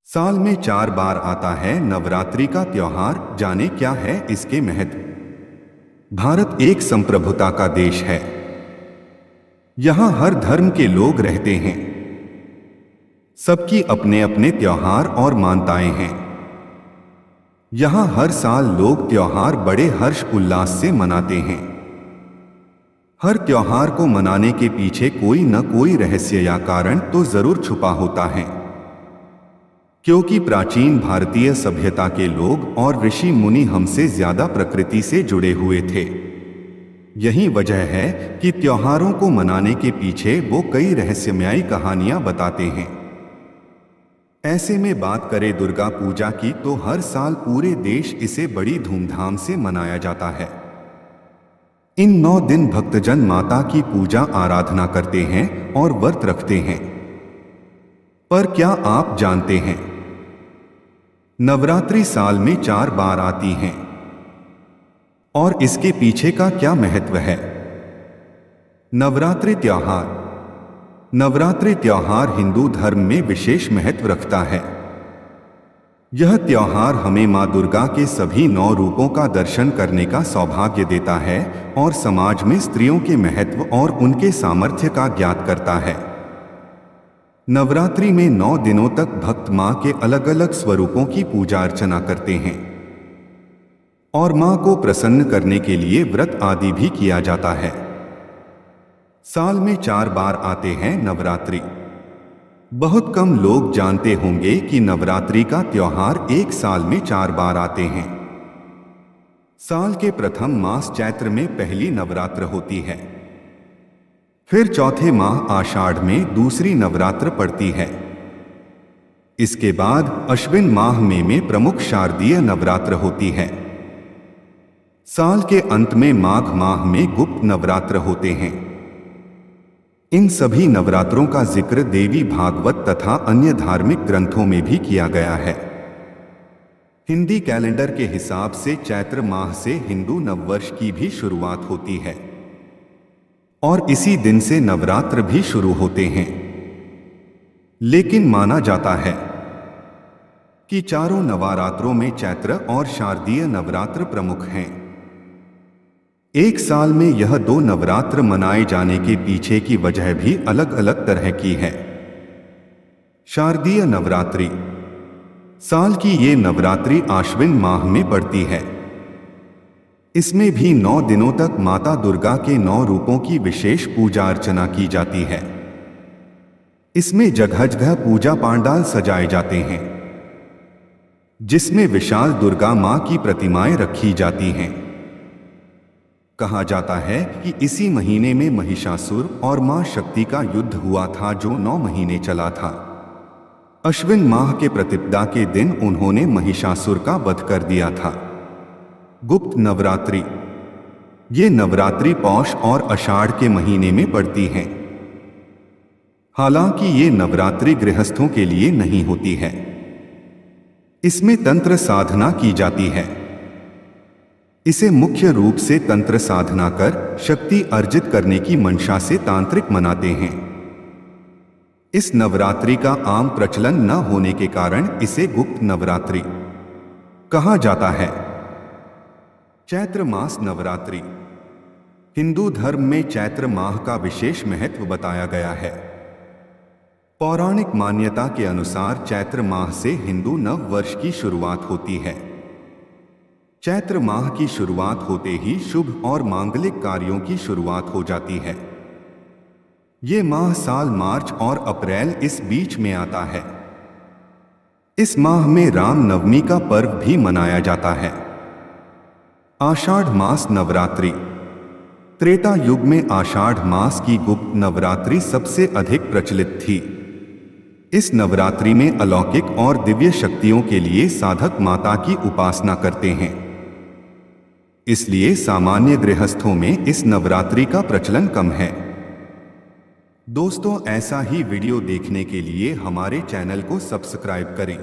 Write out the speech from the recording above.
साल में 4 बार आता है नवरात्रि का त्योहार। जाने क्या है इसके महत्व। भारत एक संप्रभुता का देश है। यहाँ हर धर्म के लोग रहते हैं। सबकी अपने अपने त्योहार और मान्यताएं हैं। यहाँ हर साल लोग त्योहार बड़े हर्ष उल्लास से मनाते हैं। हर त्योहार को मनाने के पीछे कोई न कोई रहस्य या कारण तो जरूर छुपा होता है, क्योंकि प्राचीन भारतीय सभ्यता के लोग और ऋषि मुनि हमसे ज्यादा प्रकृति से जुड़े हुए थे। यही वजह है कि त्योहारों को मनाने के पीछे वो कई रहस्यमयी कहानियां बताते हैं। ऐसे में बात करें दुर्गा पूजा की, तो हर साल पूरे देश इसे बड़ी धूमधाम से मनाया जाता है। इन 9 दिन भक्तजन माता की पूजा आराधना करते हैं और व्रत रखते हैं। पर क्या आप जानते हैं, नवरात्रि साल में 4 बार आती हैं और इसके पीछे का क्या महत्व है। नवरात्रि त्योहार हिंदू धर्म में विशेष महत्व रखता है। यह त्योहार हमें मां दुर्गा के सभी 9 रूपों का दर्शन करने का सौभाग्य देता है और समाज में स्त्रियों के महत्व और उनके सामर्थ्य का ज्ञात करता है। नवरात्रि में 9 दिनों तक भक्त मां के अलग अलग स्वरूपों की पूजा अर्चना करते हैं और मां को प्रसन्न करने के लिए व्रत आदि भी किया जाता है। साल में 4 बार आते हैं नवरात्रि। बहुत कम लोग जानते होंगे कि नवरात्रि का त्योहार एक साल में 4 बार आते हैं। साल के प्रथम मास चैत्र में पहली नवरात्र होती है, फिर चौथे माह आषाढ़ में दूसरी नवरात्र पड़ती है। इसके बाद अश्विन माह में प्रमुख शारदीय नवरात्र होती है। साल के अंत में माघ माह में गुप्त नवरात्र होते हैं। इन सभी नवरात्रों का जिक्र देवी भागवत तथा अन्य धार्मिक ग्रंथों में भी किया गया है। हिंदी कैलेंडर के हिसाब से चैत्र माह से हिंदू नववर्ष की भी शुरुआत होती है और इसी दिन से नवरात्र भी शुरू होते हैं। लेकिन माना जाता है कि चारों नवरात्रों में चैत्र और शारदीय नवरात्र प्रमुख हैं। एक साल में यह 2 नवरात्र मनाए जाने के पीछे की वजह भी अलग अलग तरह की है। शारदीय नवरात्रि, साल की ये नवरात्रि आश्विन माह में पड़ती है। इसमें भी 9 दिनों तक माता दुर्गा के 9 रूपों की विशेष पूजा अर्चना की जाती है। इसमें जगह जगह पूजा पांडाल सजाए जाते हैं, जिसमें विशाल दुर्गा मां की प्रतिमाएं रखी जाती हैं। कहा जाता है कि इसी महीने में महिषासुर और मां शक्ति का युद्ध हुआ था, जो 9 महीने चला था। अश्विन माह के प्रतिपदा के दिन उन्होंने महिषासुर का वध कर दिया था। गुप्त नवरात्रि, ये नवरात्रि पौष और आषाढ़ के महीने में पड़ती हैं। हालांकि ये नवरात्रि गृहस्थों के लिए नहीं होती है। इसमें तंत्र साधना की जाती है। इसे मुख्य रूप से तंत्र साधना कर शक्ति अर्जित करने की मंशा से तांत्रिक मनाते हैं। इस नवरात्रि का आम प्रचलन न होने के कारण इसे गुप्त नवरात्रि कहा जाता है। चैत्र मास नवरात्रि, हिंदू धर्म में चैत्र माह का विशेष महत्व बताया गया है। पौराणिक मान्यता के अनुसार चैत्र माह से हिंदू नव वर्ष की शुरुआत होती है। चैत्र माह की शुरुआत होते ही शुभ और मांगलिक कार्यों की शुरुआत हो जाती है। ये माह साल मार्च और अप्रैल इस बीच में आता है। इस माह में राम नवमी का पर्व भी मनाया जाता है। आषाढ़ मास नवरात्रि, त्रेता युग में आषाढ़ मास की गुप्त नवरात्रि सबसे अधिक प्रचलित थी। इस नवरात्रि में अलौकिक और दिव्य शक्तियों के लिए साधक माता की उपासना करते हैं। इसलिए सामान्य गृहस्थों में इस नवरात्रि का प्रचलन कम है। दोस्तों, ऐसा ही वीडियो देखने के लिए हमारे चैनल को सब्सक्राइब करें।